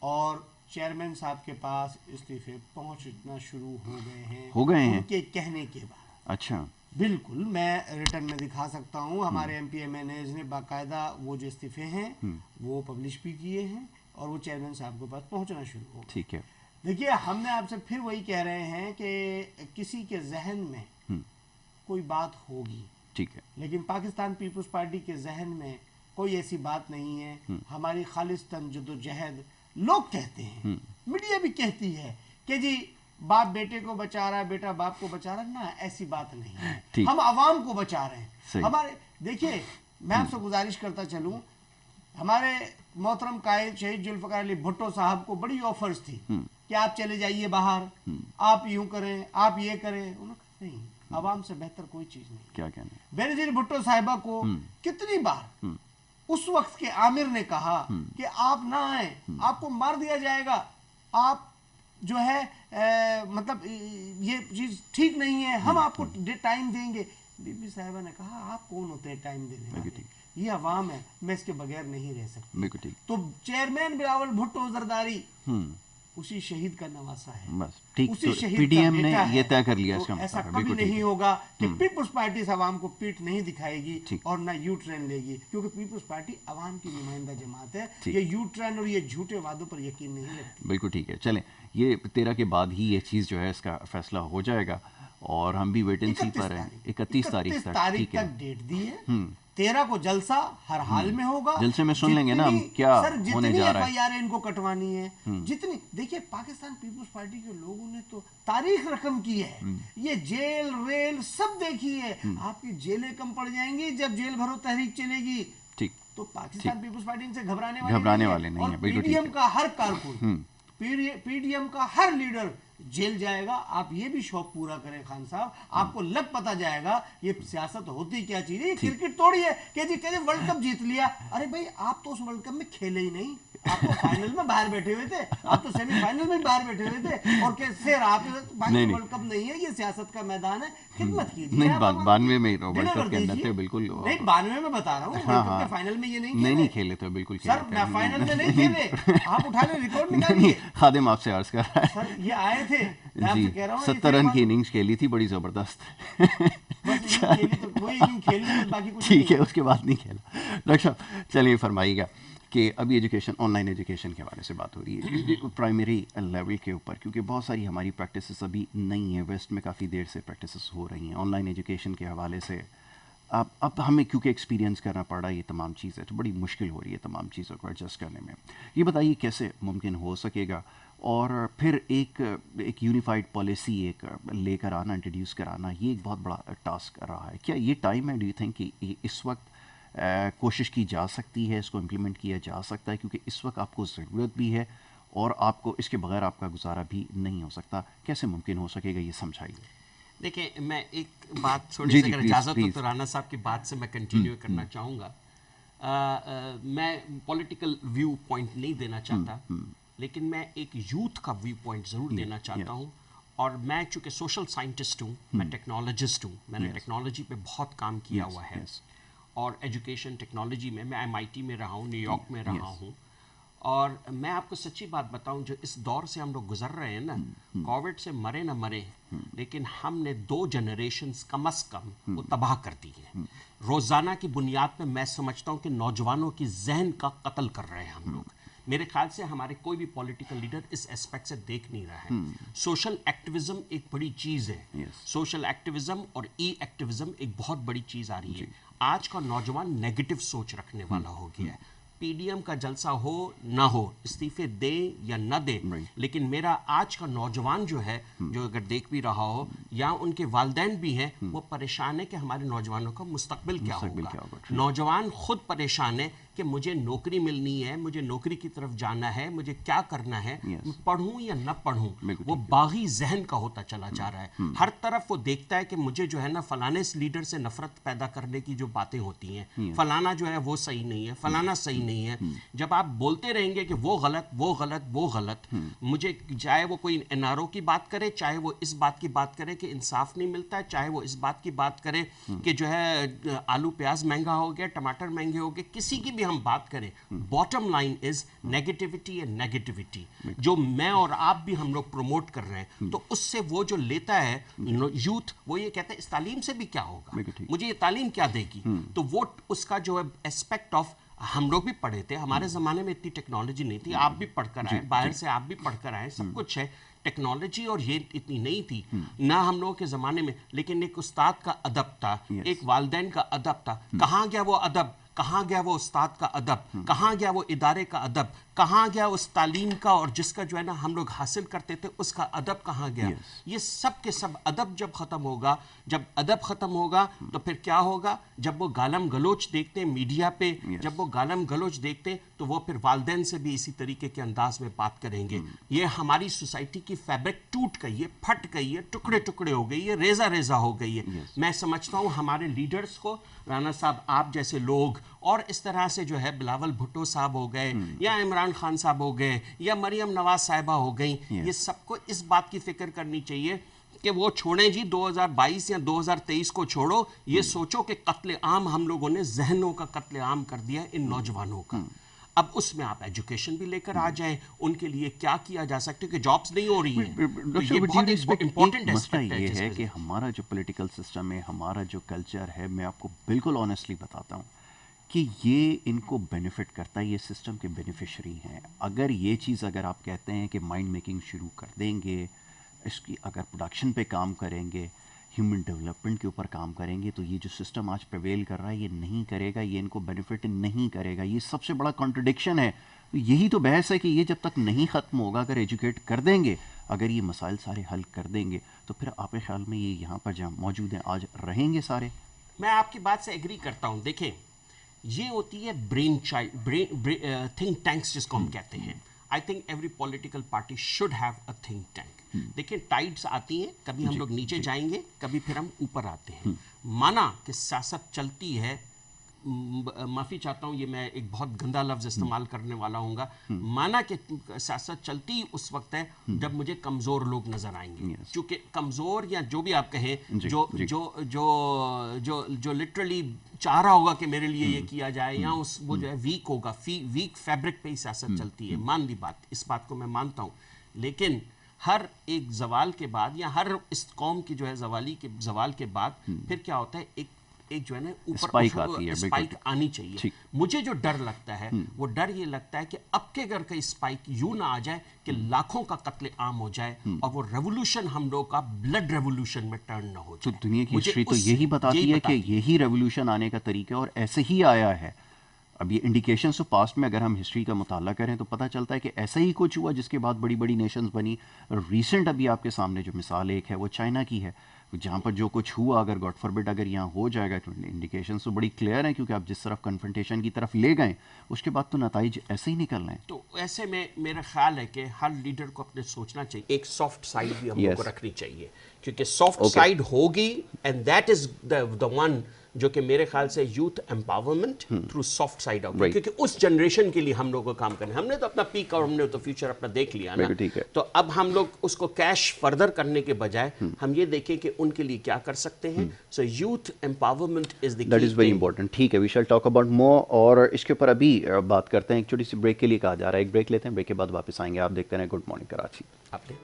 اور چیئرمین صاحب کے پاس استعفے پہنچنا شروع ہو گئے ہیں ان کے کہنے کے بعد. اچھا بالکل میں ریٹرن میں دکھا سکتا ہوں. ہمارے M P M N As نے باقاعدہ وہ جو استعفے ہیں وہ پبلش بھی کیے ہیں اور وہ چیئرمین صاحب کے پاس پہنچنا شروع ہو. ٹھیک ہے. دیکھیے ہم نے آپ سے پھر وہی کہہ رہے ہیں کہ کسی کے ذہن میں کوئی بات ہوگی, ٹھیک ہے, لیکن پاکستان پیپلز پارٹی کے ذہن میں کوئی ایسی بات نہیں ہے. ہماری خالصتاً جدوجہد, لوگ کہتے ہیں, میڈیا بھی کہتی ہے کہ جی باپ بیٹے کو بچا رہا ہے, بیٹا باپ کو بچا رہا ہے. نہ, ایسی بات نہیں ہے. ہم عوام کو بچا رہے ہیں. ہمارے دیکھیے میں آپ سے گزارش کرتا چلوں, ہمارے محترم قائد شہید ذوالفقار علی بھٹو صاحب کو بڑی آفرز تھی کہ آپ چلے جائیے باہر, آپ یوں کریں, آپ یہ کریں. انہوں نے کہا نہیں, عوام سے بہتر کوئی چیز نہیں. کیا کہنا ہے. بینظیر بھٹو صاحبہ کو کتنی بار اس وقت کے عامر نے کہا کہ آپ نہ آئیں, آپ کو مار دیا جائے گا, آپ جو ہے مطلب یہ چیز ٹھیک نہیں ہے, ہم آپ کو ٹائم دیں گے. بی بی صاحبہ نے کہا آپ کون ہوتے ہیں ٹائم دینے والے, یہ عوام ہے, میں اس کے بغیر نہیں رہ سکتی. تو چیئرمین بلاول بھٹو زرداری اسی شہید کا نواسا ہے, بس ٹھیک. اسی شہید پی ڈی کا ایم نے بیٹا یہ ہے. طے کر لیا, تو ایسا کبھی نہیں ہوگا کہ پیپلز پارٹی عوام کو پیٹ نہیں دکھائے گی اور نہ یو ٹرین لے گی, کیونکہ پیپلز پارٹی عوام کی نمائندہ جماعت ہے. یہ یو ٹرین اور یہ جھوٹے وعدوں پر یقین نہیں رکھتی. بالکل ٹھیک ہے. چلیں, یہ 13 کے بعد ہی یہ چیز جو ہے اس کا فیصلہ ہو جائے گا اور ہم بھی ویٹ اینڈ سی پر ہیں. 31 تاریخ تک ڈیٹ دی ہے. 13 کو جلسہ ہر حال میں ہوگا. جلسے میں سن لیں گے نا ہم کیا ہونے جا رہا ہے. ایف آئی آر ان کو کٹوانی ہے جتنی. دیکھیے پاکستان پیپلز پارٹی کے لوگوں نے تو تاریخ رقم کی ہے, یہ جیل ریل سب دیکھی ہے. آپ کی جیلیں کم پڑ جائیں گی جب جیل بھرو تحریک چلے گی. ٹھیک. تو پاکستان پیپلز پارٹی ان سے گھبرانے والے نہیں ہیں. پی ڈی ایم کا ہر کارکن, پی ڈی ایم کا ہر لیڈر جیل جائے گا. آپ یہ بھی شوق پورا کریں خان صاحب, آپ کو لگ پتا جائے گا یہ سیاست ہوتی کیا چیز ہے. یہ کرکٹ توڑی ہے کہ جی کہتے ورلڈ کپ جیت لیا. ارے بھائی آپ تو اس ورلڈ کپ میں کھیلے ہی نہیں, آپ تو فائنل میں باہر بیٹھے ہوئے تھے, آپ تو سیمی فائنل میں باہر بیٹھے ہوئے تھے. اور کیسے آپ ورلڈ کپ نہیں ہے, یہ سیاست کا میدان ہے, خدمت کیجیے. نہیں 92 میں ورلڈ کپ کے اندر تھے بالکل. نہیں 92 میں بتا رہا ہوں, ورلڈ کپ کے فائنل میں یہ نہیں کھیلے تھے. بالکل سر, میں فائنل میں نہیں کھیلے, آپ اٹھا لیں ریکارڈ نکالیے. خادم آپ سے عرض کر رہا ہے سر, یہ آئے تھے جی 70 رن کی اننگز کھیلی تھی بڑی زبردست. ٹھیک ہے, اس کے بعد نہیں کھیلا. ڈاکٹر صاحب چلیے فرمائیے گا کہ ابھی ایجوکیشن, آن لائن ایجوکیشن کے حوالے سے بات ہو رہی ہے پرائمری لیول کے اوپر, کیونکہ بہت ساری ہماری پریکٹسز ابھی نہیں ہیں. ویسٹ میں کافی دیر سے پریکٹسز ہو رہی ہیں آن لائن ایجوکیشن کے حوالے سے. اب ہمیں کیونکہ ایکسپیرینس کرنا پڑ رہا ہے یہ تمام چیزیں, تو بڑی مشکل ہو رہی ہے تمام چیزوں کو ایڈجسٹ کرنے میں. یہ بتائیے کیسے ممکن ہو سکے گا, اور پھر ایک یونیفائڈ پالیسی ایک لے کر آنا, انٹروڈیوس کرانا, یہ ایک بہت بڑا ٹاسک رہا ہے. کیا یہ ٹائم ہے, ڈو یو تھنک کہ اس وقت کوشش کی جا سکتی ہے, اس کو امپلیمنٹ کیا جا سکتا ہے, کیونکہ اس وقت آپ کو ضرورت بھی ہے اور آپ کو اس کے بغیر آپ کا گزارا بھی نہیں ہو سکتا. کیسے ممکن ہو سکے گا, یہ سمجھائیے. دیکھیں میں ایک بات تھوڑی سی اگر اجازت ہو تو رانا صاحب کی بات سے میں کنٹینیو کرنا چاہوں گا. میں پولیٹیکل ویو پوائنٹ نہیں دینا چاہتا, لیکن میں ایک یوتھ کا ویو پوائنٹ ضرور دینا چاہتا ہوں. اور میں چونکہ سوشل سائنٹسٹ ہوں, میں ٹیکنالوجسٹ ہوں, میں نے ٹیکنالوجی پہ بہت کام کیا ہوا ہے, اور ایجوکیشن ٹیکنالوجی میں ایم آئی ٹی میں رہا ہوں, نیو یارک میں رہا ہوں. اور میں آپ کو سچی بات بتاؤں, جو اس دور سے ہم لوگ گزر رہے ہیں نا, کووڈ سے مرے نہ مرے, لیکن ہم نے 2 جنریشنز کم از کم وہ تباہ کر دی ہیں. روزانہ کی بنیاد پہ میں سمجھتا ہوں کہ نوجوانوں کی ذہن کا قتل کر رہے ہیں ہم لوگ. میرے خیال سے ہمارے کوئی بھی پولیٹیکل لیڈر اس اسپیکٹ سے دیکھ نہیں رہا ہے. سوشل ایکٹیویزم ایک بڑی چیز ہے, سوشل ایکٹیویزم اور ای ایکٹیویزم ایک بہت بڑی چیز آ رہی ہے. آج کا نوجوان نیگیٹو سوچ رکھنے والا ہو گیا ہے. پی ڈی ایم کا جلسہ ہو نہ ہو, استعفے دے یا نہ دے, لیکن میرا آج کا نوجوان جو ہے, جو اگر دیکھ بھی رہا ہو یا ان کے والدین بھی ہیں, وہ پریشان ہے کہ ہمارے نوجوانوں کا مستقبل کیا ہوگا. نوجوان خود پریشان ہے کہ مجھے نوکری ملنی ہے, مجھے نوکری کی طرف جانا ہے, مجھے کیا کرنا ہے, پڑھوں یا نہ پڑھوں. وہ باغی ذہن کا ہوتا چلا جا رہا ہے. ہر طرف وہ دیکھتا ہے کہ مجھے جو ہے نا فلانے لیڈر سے نفرت پیدا کرنے کی جو باتیں ہوتی ہیں, فلانا جو ہے وہ صحیح نہیں ہے, فلانا صحیح نہیں ہے. جب آپ بولتے رہیں گے کہ وہ غلط وہ غلط وہ غلط, مجھے چاہے وہ کوئی NRO کی بات کرے, چاہے وہ اس بات کی بات کرے کہ انصاف نہیں ملتا ہے, چاہے وہ اس بات کی بات کرے کہ جو ہے آلو پیاز مہنگا ہو گیا, ٹماٹر مہنگے ہو گئے, کسی کی بھی ہم بات کریں, bottom line is negativity and negativity, جو میں اور آپ بھی ہم لوگ پروموٹ کر رہے ہیں. تو اس سے وہ جو لیتا ہے یوتھ, وہ یہ کہتا ہے اس تعلیم سے بھی کیا ہوگا, مجھے یہ تعلیم کیا دے گی. تو وہ اس کا جو ہے اسپیکٹ آف, ہم لوگ بھی پڑھے تھے, ہمارے زمانے میں اتنی ٹیکنالوجی نہیں تھی, آپ بھی پڑھ کر آئے, باہر سے آپ بھی پڑھ کر آئے, سب کچھ ہے, ٹیکنالوجی اور یہ اتنی نہیں تھی نہ ہم لوگوں کے زمانے میں. لیکن ایک استاد کا ادب تھا, ایک والدین کا ادب تھا. کہاں گیا وہ ادب, کہاں گیا وہ استاد کا ادب, کہاں گیا وہ ادارے کا ادب, کہاں گیا اس تعلیم کا, اور جس کا جو ہے نا ہم لوگ حاصل کرتے تھے اس کا ادب کہاں گیا. یہ سب کے سب ادب جب ختم ہوگا, جب ادب ختم ہوگا تو پھر کیا ہوگا, جب وہ گالم گلوچ دیکھتے ہیں میڈیا پہ, جب وہ گالم گلوچ دیکھتے تو وہ پھر والدین سے بھی اسی طریقے کے انداز میں بات کریں گے. یہ ہماری سوسائٹی کی فیبرک ٹوٹ گئی ہے, پھٹ گئی ہے, ٹکڑے ٹکڑے ہو گئی ہے, ریزہ ریزہ ہو گئی ہے. میں سمجھتا ہوں ہمارے لیڈرز کو, رانا صاحب آپ جیسے لوگ, اور اس طرح سے جو ہے بلاول بھٹو صاحب ہو گئے, یا عمران خان صاحب ہو گئے, یا مریم نواز صاحبہ ہو گئیں, یہ سب کو اس بات کی فکر کرنی چاہیے کہ وہ چھوڑیں جی 2022 یا 2023 کو چھوڑو, یہ سوچو کہ قتل عام ہم لوگوں نے ذہنوں کا قتل عام کر دیا ان نوجوانوں کا. اب اس میں آپ ایجوکیشن بھی لے کر آ جائیں, ان کے لیے کیا کیا جا سکتے کہ جابز نہیں ہو رہی ہیں. تو یہ بہت امپورٹنٹ مسئلہ یہ ہے کہ ہمارا جو پولیٹیکل سسٹم ہے, ہمارا جو کلچر ہے, میں آپ کو بالکل آنیسٹلی بتاتا ہوں کہ یہ ان کو بینیفٹ کرتا ہے, یہ سسٹم کے بینیفیشری ہیں. اگر یہ چیز اگر آپ کہتے ہیں کہ مائنڈ میکنگ شروع کر دیں گے, اس کی اگر پروڈکشن پہ کام کریں گے, ہیومن ڈیولپمنٹ کے اوپر کام کریں گے, تو یہ جو سسٹم آج پریویل کر رہا ہے یہ نہیں کرے گا, یہ ان کو بینیفٹ نہیں کرے گا. یہ سب سے بڑا کانٹرڈکشن ہے. یہی تو بحث ہے کہ یہ جب تک نہیں ختم ہوگا, اگر ایجوکیٹ کر دیں گے, اگر یہ مسائل سارے حل کر دیں گے, تو پھر آپ کے خیال میں یہ یہاں پر جہاں موجود ہیں آج رہیں گے سارے؟ میں آپ کی بات سے ایگری کرتا ہوں. دیکھیں یہ ہوتی ہے برین تھنک ٹینکس جس کو ہم کہتے ہیں. I think every political party should have a think tank. دیکھیں ٹائڈس آتی ہیں, کبھی ہم لوگ نیچے جائیں گے, کبھی پھر ہم اوپر آتے ہیں. مانا کہ سیاست چلتی ہے, معافی چاہتا ہوں یہ میں ایک بہت گندا لفظ استعمال کرنے والا ہوں گا, مانا کہ سیاست چلتی اس وقت ہے جب مجھے کمزور لوگ نظر آئیں گے. چونکہ کمزور یا جو بھی آپ کہیں, جو جو جو جو جو لٹرلی چاہ رہا ہوگا کہ میرے لیے یہ کیا جائے, یا اس وہ جو ہے ویک ہوگا, ویک فیبرک پہ ہی سیاست چلتی ہے. مان لی بات, اس بات کو میں مانتا ہوں. لیکن ہر ایک زوال کے بعد, یا ہر اس قوم کی جو ہے زوال کے بعد پھر کیا ہوتا ہے, ایک جو ہے نا اوپر اسپائک آنی چاہیے. مجھے جو ڈر لگتا ہے وہ ڈر یہ لگتا ہے کہ اب کے گھر کا اسپائک یوں نہ آ جائے کہ لاکھوں کا قتل عام ہو جائے, اور وہ ریولوشن ہم لوگ کا بلڈ ریولوشن میں ٹرن نہ ہو جائے. تو دنیا کی ہسٹری تو یہی بتاتی ہے کہ یہی ریولوشن آنے کا طریقہ اور ایسے ہی آیا ہے. اب یہ انڈیکیشنز آف پاسٹ میں اگر ہم ہسٹری کا مطالعہ کریں تو پتہ چلتا ہے کہ ایسا ہی کچھ ہوا, جس کے بعد بڑی بڑی نیشنز بنی. ریسنٹ ابھی آپ کے سامنے جو مثال ایک ہے وہ چائنا کی ہے, جہاں پر جو کچھ ہوا, اگر گاڈ فاربڈ اگر یہاں ہو جائے گا تو انڈیکیشنز تو بڑی کلیئر ہیں, کیونکہ آپ جس طرف کنفرنٹیشن کی طرف لے گئے اس کے بعد تو نتائج ایسے ہی نکل رہے ہیں. تو ایسے میں میرا خیال ہے کہ ہر لیڈر کو اپنے سوچنا چاہیے, ایک سافٹ سائڈ بھی ہم لوگ کو رکھنی چاہیے, کیونکہ سافٹ سائڈ ہوگی, and that is the one جو کہ میرے خیال سے youth empowerment through soft side out, کیونکہ اس جنریشن کے لیے ہم لوگ کو کام کرنا ہے. ہم نے تو اپنا پیک اور ہم نے تو فیوچر اپنا دیکھ لیا نا, تو اب ہم لوگ اس کو کیش فردر کرنے کے بجائے ہم یہ دیکھیں کہ ان کے لیے کیا کر سکتے ہیں. سو یوتھ امپاورمنٹ از دی کی, دیٹ از ویری امپورٹنٹ. ٹھیک ہے, we shall talk about more, اور اس کے اوپر ابھی بات کرتے ہیں. ایک چھوٹی سی بریک کے لیے کہا جا رہا ہے, ایک بریک لیتے ہیں, بریک کے بعد واپس آئیں گے. آپ دیکھتے ہیں گڈ مارننگ کراچی. آپ نے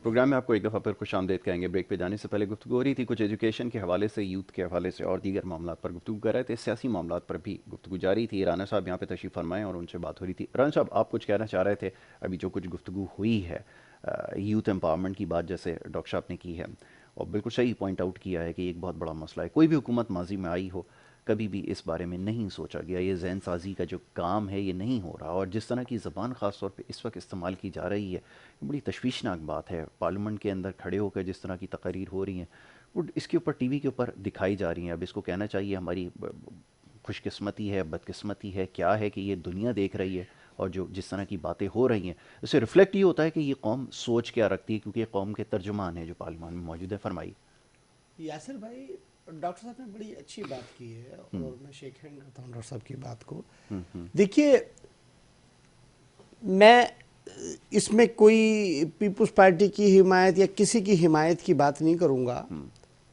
پروگرام میں آپ کو ایک دفعہ پھر خوش آمدید کہیں گے. بریک پہ جانے سے پہلے گفتگو ہو رہی تھی کچھ ایجوکیشن کے حوالے سے, یوتھ کے حوالے سے, اور دیگر معاملات پر گفتگو کر رہے تھے. سیاسی معاملات پر بھی گفتگو جاری تھی. رانا صاحب یہاں پہ تشریف فرمائیں اور ان سے بات ہو رہی تھی. رانا صاحب آپ کچھ کہنا چاہ رہے تھے, ابھی جو کچھ گفتگو ہوئی ہے یوتھ امپاورمنٹ کی بات جیسے ڈاکٹر صاحب نے کی ہے, اور بالکل صحیح پوائنٹ آؤٹ کیا ہے کہ ایک بہت بڑا مسئلہ ہے. کوئی بھی حکومت ماضی میں آئی ہو, کبھی بھی اس بارے میں نہیں سوچا گیا. یہ ذہن سازی کا جو کام ہے یہ نہیں ہو رہا, اور جس طرح کی زبان خاص طور پہ اس وقت استعمال کی جا رہی ہے بڑی تشویشناک بات ہے. پارلیمنٹ کے اندر کھڑے ہو کر جس طرح کی تقاریر ہو رہی ہیں وہ اس کے اوپر ٹی وی کے اوپر دکھائی جا رہی ہیں. اب اس کو کہنا چاہیے ہماری خوش قسمتی ہے, بدقسمتی ہے, کیا ہے کہ یہ دنیا دیکھ رہی ہے, اور جو جس طرح کی باتیں ہو رہی ہیں اس سے ریفلیکٹ یہ ہوتا ہے کہ یہ قوم سوچ کیا رکھتی ہے, کیونکہ یہ قوم کے ترجمان ہیں جو پارلیمان میں موجود ہے. فرمائی. یاسر بھائی, ڈاکٹر صاحب نے بڑی اچھی بات کی ہے اور میں شیک ہینڈ کرتا ہوں ڈاکٹر صاحب کی بات کو. دیکھیے, میں اس میں کوئی پیپلز پارٹی کی حمایت یا کسی کی حمایت کی بات نہیں کروں گا.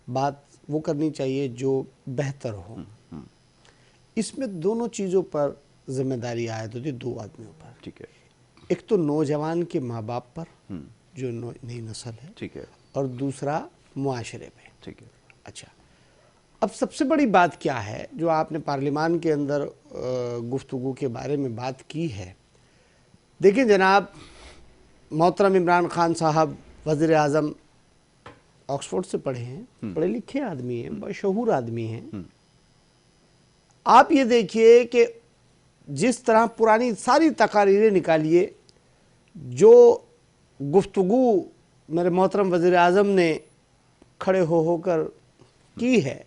بات وہ کرنی چاہیے جو بہتر ہو. اس میں دونوں چیزوں پر ذمہ داری عائد ہوتی ہے, دو آدمیوں پر. ٹھیک ہے. ایک تو نوجوان کے ماں باپ پر جو نئی نسل ہے, ٹھیک ہے, اور دوسرا معاشرے پہ. ٹھیک ہے. اچھا, اب سب سے بڑی بات کیا ہے جو آپ نے پارلیمان کے اندر گفتگو کے بارے میں بات کی ہے. دیکھیں جناب, محترم عمران خان صاحب وزیر اعظم آکسفورڈ سے پڑھے ہیں, پڑھے لکھے آدمی ہیں, مشہور آدمی ہیں. آپ یہ دیکھیے کہ جس طرح پرانی ساری تقاریریں نکالیے, جو گفتگو میرے محترم وزیر اعظم نے کھڑے ہو کر کی ہے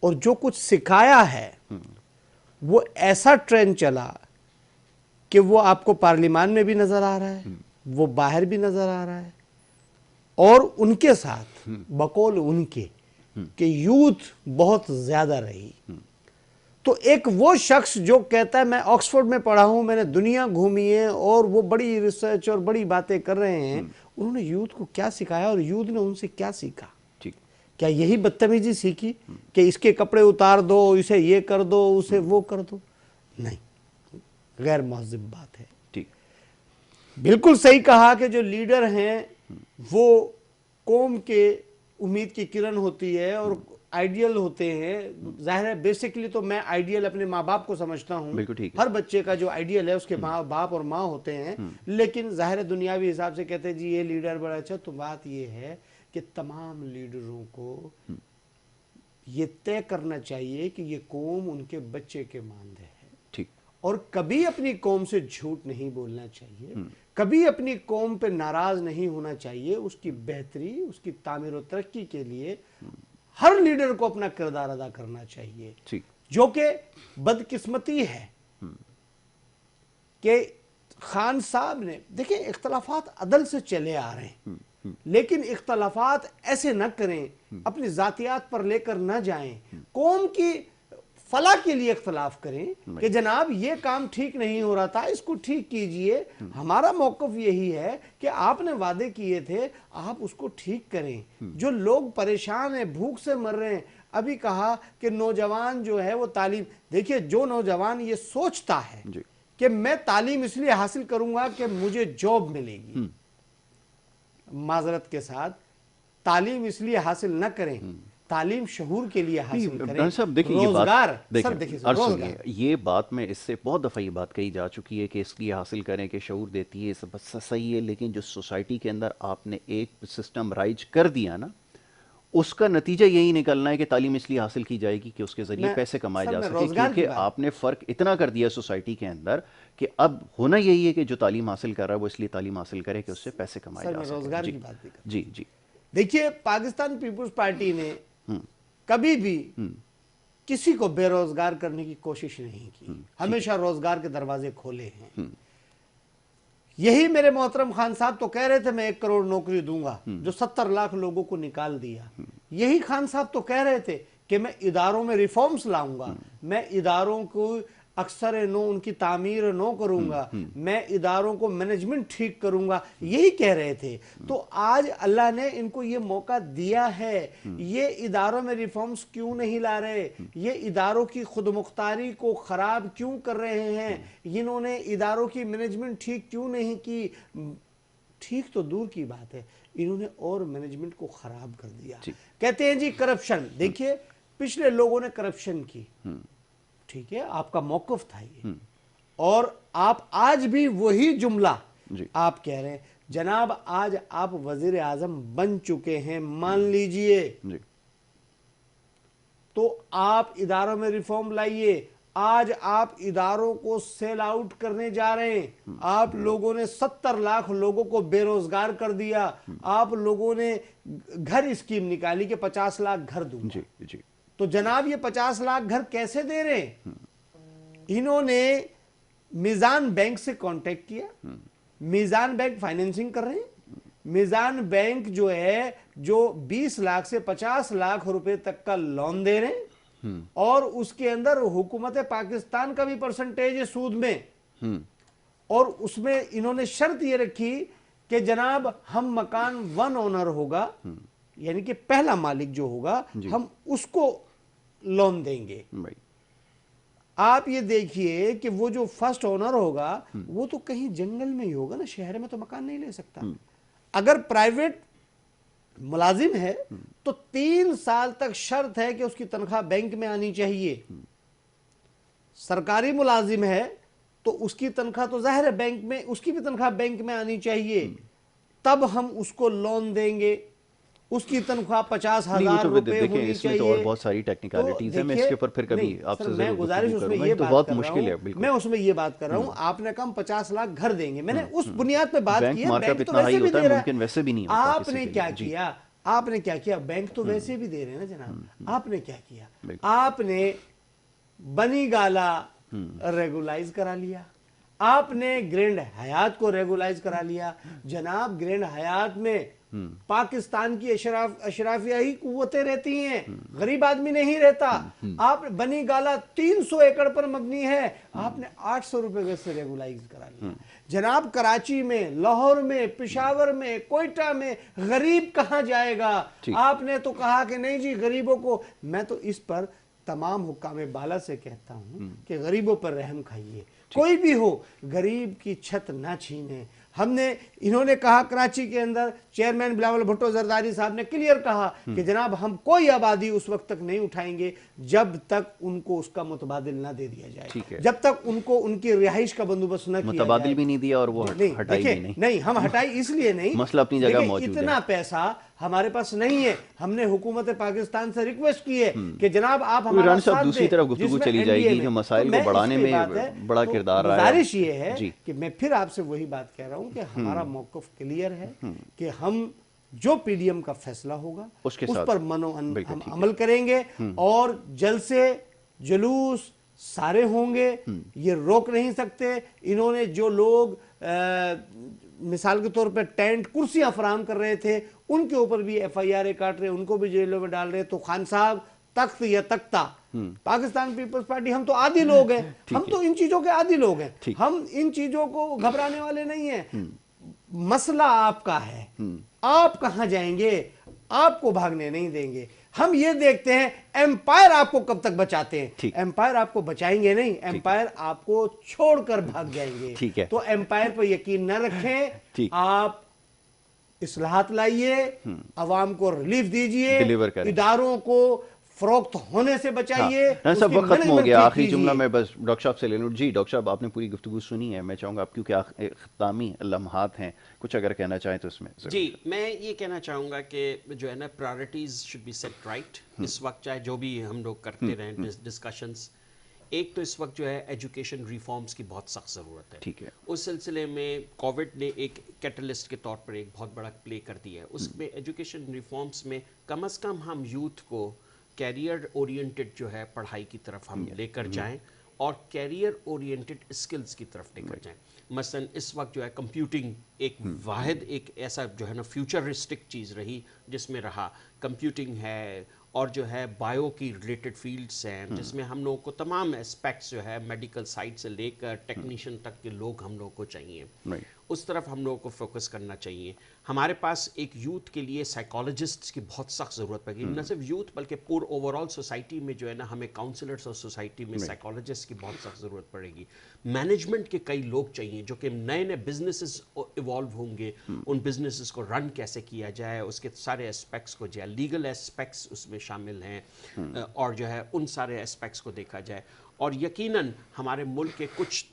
اور جو کچھ سکھایا ہے, وہ ایسا ٹرینڈ چلا کہ وہ آپ کو پارلیمان میں بھی نظر آ رہا ہے, وہ باہر بھی نظر آ رہا ہے, اور ان کے ساتھ بقول ان کے کہ یوتھ بہت زیادہ رہی. تو ایک وہ شخص جو کہتا ہے میں آکسفورڈ میں پڑھا ہوں, میں نے دنیا گھومی ہے, اور وہ بڑی ریسرچ اور بڑی باتیں کر رہے ہیں, انہوں نے یوتھ کو کیا سکھایا اور یوتھ نے ان سے کیا سیکھا؟ کیا یہی بدتمیزی سیکھی کہ اس کے کپڑے اتار دو, اسے یہ کر دو, اسے وہ کر دو؟ نہیں, غیر مہذب بات ہے. بالکل صحیح کہا کہ جو لیڈر ہیں وہ قوم کے امید کی کرن ہوتی ہے اور آئیڈیل ہوتے ہیں. ظاہر ہے بیسکلی تو میں آئیڈیل اپنے ماں باپ کو سمجھتا ہوں. ہر بچے کا جو آئیڈیل ہے اس کے ماں باپ اور ماں ہوتے ہیں, لیکن ظاہر دنیاوی حساب سے کہتے ہیں جی یہ لیڈر بڑا اچھا. تو بات یہ ہے کہ تمام لیڈروں کو یہ طے کرنا چاہیے کہ یہ قوم ان کے بچے کے مانند ہے, اور کبھی اپنی قوم سے جھوٹ نہیں بولنا چاہیے, کبھی اپنی قوم پہ ناراض نہیں ہونا چاہیے. اس کی بہتری, اس کی تعمیر و ترقی کے لیے ہر لیڈر کو اپنا کردار ادا کرنا چاہیے. جو کہ بدقسمتی ہے کہ خان صاحب نے, دیکھیں اختلافات عدل سے چلے آ رہے ہیں, لیکن اختلافات ایسے نہ کریں, اپنی ذاتیات پر لے کر نہ جائیں, قوم کی فلاح کے لیے اختلاف کریں کہ جناب یہ کام ٹھیک نہیں ہو رہا تھا, اس کو ٹھیک کیجئے. ہمارا موقف یہی ہے کہ آپ نے وعدے کیے تھے, آپ اس کو ٹھیک کریں. جو لوگ پریشان ہیں, بھوک سے مر رہے ہیں, ابھی کہا کہ نوجوان جو ہے وہ تعلیم, دیکھیے جو نوجوان یہ سوچتا ہے کہ میں تعلیم اس لیے حاصل کروں گا کہ مجھے جاب ملے گی, معذرت کے ساتھ تعلیم اس لیے حاصل نہ کریں, تعلیم شعور کے لیے حاصل کریں. روزگار, یہ بات میں اس سے بہت دفعہ یہ بات کہی جا چکی ہے کہ اس لیے حاصل کریں کہ شعور دیتی ہے, سب صحیح ہے, لیکن جو سوسائٹی کے اندر آپ نے ایک سسٹم رائج کر دیا نا, اس کا نتیجہ یہی نکلنا ہے کہ تعلیم اس لیے حاصل کی جائے گی کہ اس کے ذریعے پیسے کمائے جا سکے, کیونکہ آپ نے فرق اتنا کر دیا سوسائٹی کے اندر کہ اب ہونا یہی ہے کہ جو تعلیم حاصل کر رہا ہے وہ اس لیے تعلیم حاصل کرے کہ اس سے پیسے کمائے جا سکے. روزگار کی بات بھی کریں. جی جی, دیکھیے پاکستان پیپلز پارٹی نے کبھی بھی کسی کو بے روزگار کرنے کی کوشش نہیں کی, ہمیشہ روزگار کے دروازے کھولے ہیں. یہی میرے محترم خان صاحب تو کہہ رہے تھے میں 1 کروڑ نوکری دوں گا, جو 70 لاکھ لوگوں کو نکال دیا. یہی خان صاحب تو کہہ رہے تھے کہ میں اداروں میں ریفارمز لاؤں گا, میں اداروں کو اکثر نو ان کی تعمیر نو کروں گا, میں اداروں کو مینجمنٹ ٹھیک کروں گا, یہی کہہ رہے تھے. تو آج اللہ نے ان کو یہ موقع دیا ہے, یہ اداروں میں ریفارمز کیوں نہیں لا رہے, یہ اداروں کی خود مختاری کو خراب کیوں کر رہے ہیں, انہوں نے اداروں کی مینجمنٹ ٹھیک کیوں نہیں کی. ٹھیک تو دور کی بات ہے, انہوں نے اور مینجمنٹ کو خراب کر دیا. کہتے ہیں جی کرپشن, دیکھیے پچھلے لوگوں نے کرپشن کی, ٹھیک ہے آپ کا موقف تھا یہ, اور آپ آج بھی وہی جملہ آپ کہہ رہے ہیں. جناب آج آپ وزیر اعظم بن چکے ہیں, مان لیجئے تو آپ اداروں میں ریفارم لائیے. آج آپ اداروں کو سیل آؤٹ کرنے جا رہے ہیں. آپ لوگوں نے 70 لاکھ لوگوں کو بے روزگار کر دیا. آپ لوگوں نے گھر اسکیم نکالی کہ 50 لاکھ گھر دوں گا. جی تو جناب یہ 50 لاکھ گھر کیسے دے رہے ہیں؟ انہوں نے میزان بینک سے کانٹیکٹ کیا. میزان بینک فائنینسنگ کر رہے ہیں. میزان بینک جو ہے جو 20 لاکھ سے 50 لاکھ روپے تک کا لون دے رہے ہیں اور اس کے اندر حکومت پاکستان کا بھی پرسنٹیج ہے سود میں. اور اس میں انہوں نے شرط یہ رکھی کہ جناب ہم مکان 1 اونر ہوگا یعنی کہ پہلا مالک جو ہوگا ہم اس کو لون دیں گے. آپ یہ دیکھیے کہ وہ جو فرسٹ اونر ہوگا وہ تو کہیں جنگل میں ہی ہوگا نا, شہر میں تو مکان نہیں لے سکتا. اگر پرائیویٹ ملازم ہے تو 3 سال تک شرط ہے کہ اس کی تنخواہ بینک میں آنی چاہیے. سرکاری ملازم ہے تو اس کی تنخواہ تو ظاہر ہے بینک میں, اس کی بھی تنخواہ بینک میں آنی چاہیے, تب ہم اس کو لون دیں گے. اس کی تنخواہ 50,000 روپے ہونی چاہیے. اس میں تو اور بہت ساری ٹیکنیکلٹیز ہیں, میں اس کے اوپر پھر کبھی آپ سے میں گزارش اس میں یہ بات کر رہا ہوں, میں اس میں یہ بات کر رہا ہوں, آپ نے کہا 50 لاکھ گھر دیں گے, میں نے اس بنیاد پہ بات کی ہے. بینک تو ویسے بھی دے رہا ہے. آپ نے کیا کیا, آپ نے کیا کیا, بینک تو ویسے بھی دے رہے ہیں نا جناب. آپ نے کیا کیا, آپ نے بنی گالا ریگولائز کرا لیا. آپ نے گرینڈ حیات کو ریگولائز کرا لیا. جناب گرینڈ حیات میں پاکستان کی اشرافیائی قوتیں رہتی ہیں, غریب آدمی نہیں رہتا. آپ نے بنی گالا 300 ایکڑ پر مبنی ہے, آپ نے 800 روپے گز سے ریگولائز کرا لیا. جناب کراچی میں, لاہور میں, پشاور میں, کوئٹہ میں غریب کہاں جائے گا؟ آپ نے تو کہا کہ نہیں جی غریبوں کو. میں تو اس پر تمام حکام بالا سے کہتا ہوں کہ غریبوں پر رحم کھائیے. کوئی بھی ہو غریب کی چھت نہ چھینے. ہم نے, انہوں نے کہا کراچی کے اندر چیئرمین بلاول بھٹو زرداری صاحب نے کلیئر کہا کہ جناب ہم کوئی آبادی اس وقت تک نہیں اٹھائیں گے جب تک ان کو اس کا متبادل نہ دے دیا جائے, جب تک ان کو ان کی رہائش کا بندوبست نہ کیا جائے. متبادل بھی نہیں دیا اور وہ ہٹائی بھی نہیں. ہم ہٹائی اس لیے نہیں, مسئلہ اپنی جگہ موجود ہے. اتنا پیسہ ہمارے پاس نہیں ہے. ہم نے حکومت پاکستان سے ریکویسٹ کی ہے کہ جناب آپ ہمارا ساتھ دیں. دوسری طرف گفتگو چلی جائے گی کہ مسائل کو بڑھانے میں بڑا کردار رہا ہے. گزارش یہ ہے کہ میں پھر آپ سے وہی بات کہہ رہا ہوں کہ ہمارا موقف کلیئر ہے کہ ہم جو پی ڈی ایم کا فیصلہ ہوگا اس پر ہم عمل کریں گے, اور جلسے جلوس سارے ہوں گے, یہ روک نہیں سکتے. انہوں نے جو لوگ مثال کے طور پہ ٹینٹ کرسیاں فراہم کر رہے تھے ان کے اوپر بھی ایف آئی آر کاٹ رہے, ان کو بھی جیلوں میں ڈال رہے. تو خان صاحب تخت یا تختہ, پاکستان پیپلز پارٹی ہم تو عادی لوگ ہیں, ہم تو ان چیزوں کے عادی لوگ ہیں, ہم ان چیزوں کو گھبرانے والے نہیں ہیں. مسئلہ آپ کا ہے, آپ کہاں جائیں گے, آپ کو بھاگنے نہیں دیں گے. ہم یہ دیکھتے ہیں ایمپائر آپ کو کب تک بچاتے ہیں. ایمپائر آپ کو بچائیں گے نہیں, ایمپائر آپ کو چھوڑ کر بھاگ جائیں گے. تو ایمپائر پر یقین نہ رکھیں, آپ اصلاحات لائیے, عوام کو ریلیف دیجئے, اداروں کو فروخت ہونے سے بچائیے. صاحب وقت ختم ہو گیا, آخری جملہ میں بس ڈاکٹر صاحب سے لے لوں. جی ڈاکٹر صاحب آپ نے پوری گفتگو سنی ہے, میں چاہوں گا آپ کیونکہ اختتامی لمحات ہیں کچھ اگر کہنا چاہیں تو اس میں. جی میں یہ کہنا چاہوں گا کہ جو ہے نا priorities should be set right. اس وقت چاہے جو بھی ہم لوگ کرتے رہیں ڈسکشنز, ایک تو اس وقت جو ہے ایجوکیشن ریفارمز کی بہت سخت ضرورت ہے. ٹھیک ہے. اس سلسلے میں کووڈ نے ایک کیٹلسٹ کے طور پر ایک بہت بڑا پلے کر دیا ہے. اس میں ایجوکیشن ریفارمز میں کم از کم ہم یوتھ کو کیریئر اورینٹڈ جو ہے پڑھائی کی طرف ہم لے کر جائیں اور کیریئر اورینٹڈ اسکلز کی طرف لے کر جائیں. مثلا اس وقت جو ہے کمپیوٹنگ ایک واحد ایک ایسا جو ہے نا فیوچرسٹک چیز رہی جس میں رہا. کمپیوٹنگ ہے اور جو ہے بایو کی ریلیٹڈ فیلڈس ہیں جس میں ہم لوگوں کو تمام اسپیکٹس جو ہے میڈیکل سائٹ سے لے کر ٹیکنیشین تک کے لوگ ہم لوگوں کو چاہیے. اس طرف ہم لوگوں کو فوکس کرنا چاہیے. ہمارے پاس ایک یوتھ کے لیے سائیکالوجسٹس کی بہت سخت ضرورت پڑے گی. نہ صرف یوتھ بلکہ پور اوور آل سوسائٹی میں جو ہے نا ہمیں کاؤنسلرس اور سوسائٹی میں سائیکالوجسٹ کی بہت سخت ضرورت پڑے گی. مینجمنٹ کے کئی لوگ چاہیے جو کہ نئے نئے بزنسز ایوالو ہوں گے, ان بزنسز کو رن کیسے کیا جائے, اس کے سارے اسپیکٹس کو جو ہے لیگل اسپیکٹس اس میں شامل ہیں اور جو ہے ان سارے اسپیکٹس کو دیکھا جائے. اور یقیناً ہمارے ملک کے کچھ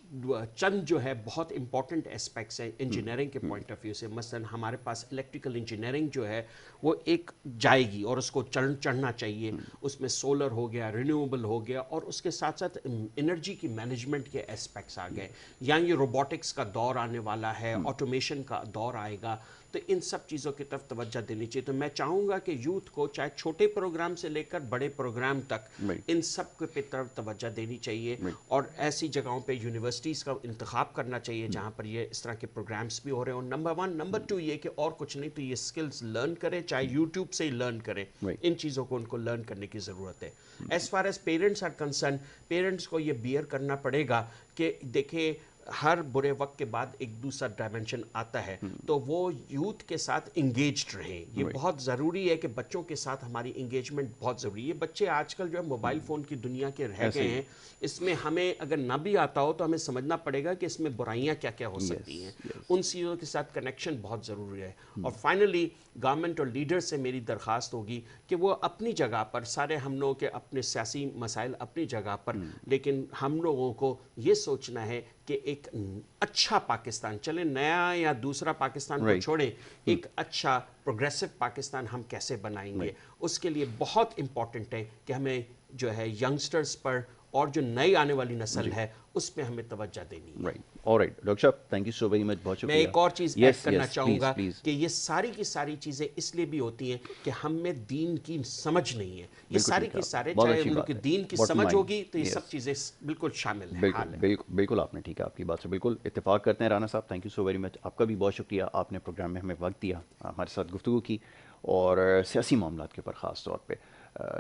چند جو ہے بہت امپورٹنٹ اسپیکٹس ہیں انجینئرنگ کے پوائنٹ آف ویو سے. مثلاً ہمارے پاس الیکٹریکل انجینئرنگ جو ہے وہ ایک جائے گی اور اس کو چڑھنا چاہیے. اس میں سولر ہو گیا, رینیویبل ہو گیا, اور اس کے ساتھ ساتھ انرجی کی مینجمنٹ کے اسپیکٹس آ گئے. یہاں یہ روبوٹکس کا دور آنے والا ہے, آٹومیشن کا دور آئے گا. تو ان سب چیزوں کی طرف توجہ دینی چاہیے. تو میں چاہوں گا کہ یوتھ کو چاہے چھوٹے پروگرام سے لے کر بڑے پروگرام تک ان سب کے طرف توجہ دینی چاہیے, اور ایسی جگہوں پہ یونیورسٹیز کا انتخاب کرنا چاہیے جہاں پر یہ اس طرح کے پروگرامز بھی ہو رہے ہیں. نمبر 1. نمبر 2 یہ کہ اور کچھ نہیں تو یہ سکلز لرن کرے, چاہے یوٹیوب سے ہی لرن کرے. ان چیزوں کو ان کو لرن کرنے کی ضرورت ہے. As far as parents are concern, parents کو یہ بیئر کرنا پڑے گا کہ دیکھیں ہر برے وقت کے بعد ایک دوسرا ڈائمنشن آتا ہے, تو وہ یوتھ کے ساتھ انگیجڈ رہیں. یہ بہت ضروری ہے کہ بچوں کے ساتھ ہماری انگیجمنٹ بہت ضروری ہے. بچے آج کل جو ہے موبائل فون کی دنیا کے رہ گئے ہیں. اس میں ہمیں اگر نہ بھی آتا ہو تو ہمیں سمجھنا پڑے گا کہ اس میں برائیاں کیا کیا ہو سکتی ہیں. ان چیزوں کے ساتھ کنیکشن بہت ضروری ہے. اور فائنلی گورنمنٹ اور لیڈر سے میری درخواست ہوگی کہ وہ اپنی جگہ پر, سارے ہم لوگوں کے اپنے سیاسی مسائل اپنی جگہ پر, لیکن ہم لوگوں کو یہ سوچنا ہے کہ ایک اچھا پاکستان, چلے نیا یا دوسرا پاکستان کو چھوڑیں, ایک اچھا پروگریسو پاکستان ہم کیسے بنائیں گے. اس کے لیے بہت امپورٹنٹ ہے کہ ہمیں جو ہے ینگسٹرز پر اور جو نئی آنے والی نسل ہے اس پہ ہمیں توجہ دینی ہے. ڈاکٹر صاحب thank you so very much, بہت شکریہ. میں ایک اور چیز ایڈ کرنا چاہوں گا کہ یہ ساری کی ساری چیزیں اس لیے بھی ہوتی ہیں کہ ہم میں دین کی سمجھ نہیں ہے. یہ ساری کی سارے, چاہے ہم لوگ کی دین کی سمجھ ہوگی تو یہ سب چیزیں بالکل شامل ہیں. بالکل آپ نے ٹھیک ہے, آپ کی بات سے بالکل اتفاق کرتے ہیں. رانا صاحب thank you so very much, آپ کا بھی بہت شکریہ. آپ نے پروگرام میں ہمیں وقت دیا, ہمارے ساتھ گفتگو کی, اور سیاسی معاملات کے اوپر خاص طور پہ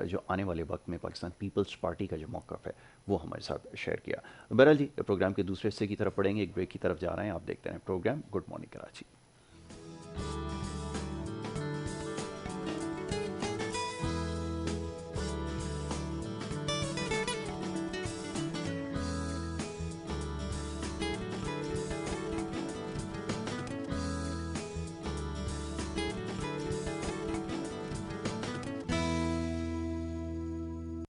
جو آنے والے وقت میں پاکستان پیپلز پارٹی کا جو موقف ہے وہ ہمارے ساتھ شیئر کیا. بہرحال جی, پروگرام کے دوسرے حصے کی طرف پڑھیں گے, ایک بریک کی طرف جا رہے ہیں. آپ دیکھتے ہیں پروگرام گڈ مارننگ کراچی.